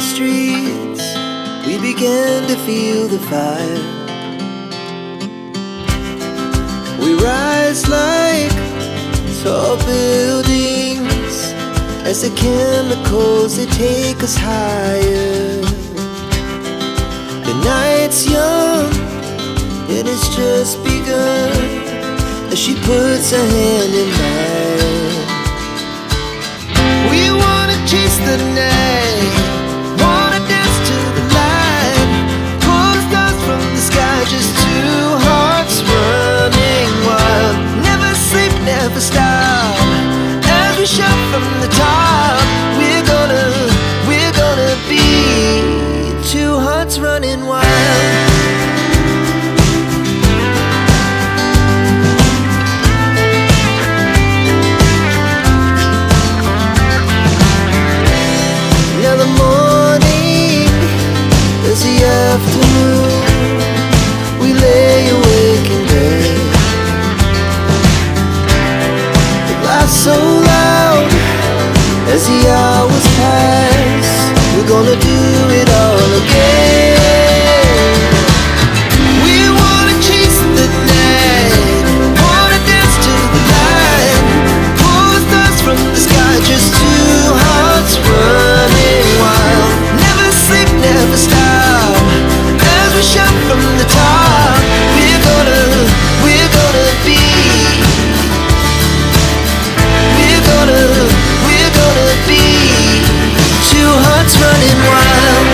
streets, we began to feel the fire. We rise like tall buildings as the chemicals, they take us higher. The night's young, and it's just begun, as she puts her hand in mine. We wanna chase the night, wanna dance to the light, pull the stars from the sky, just two hearts running wild. Never sleep, never stop, as we shout from the top. We're gonna be two hearts running wild. Now the morning is the afternoon, we lay awake in bed. The laughs so loud as the hours pass, we're gonna do it all again. We wanna chase the night, wanna dance to the light, pull the stars from the sky, just two hearts running wild. Never sleep, never stop, as we shout from the top. We're gonna be, we're gonna be two hearts running wild.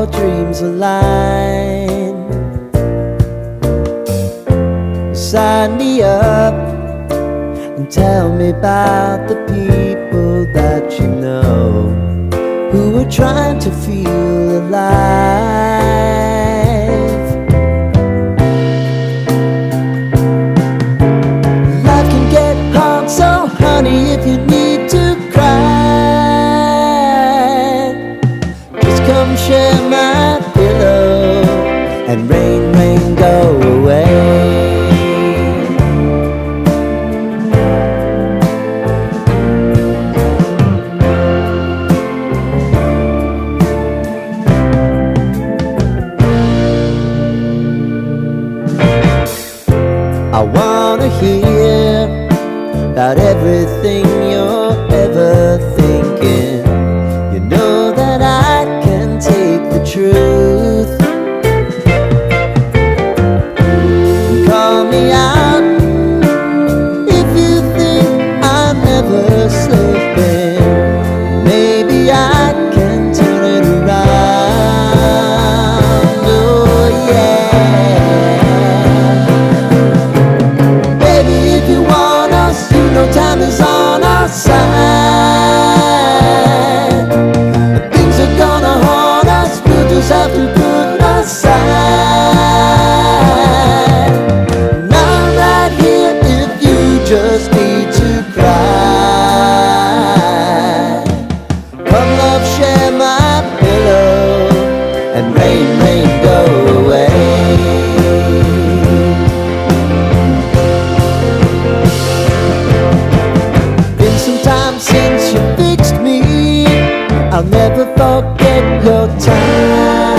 your dreams align. Sign me up and tell me about the people that you know who are trying to feel alive. Life can get hard, so honey, if you need to cry, just come share my pillow and rain, rain, go away. I wanna hear about everything you're ever thinking. You know that I can take the truth. Call me out if you think I'm never slipping. Maybe I can turn it around. Oh yeah. Time is on our side. Things are gonna haunt us, we'll just have to put aside. And I'm right here if you just need to cry. Come love, share my pillow and rain, rain, go away. Since you fixed me, I'll never forget your time.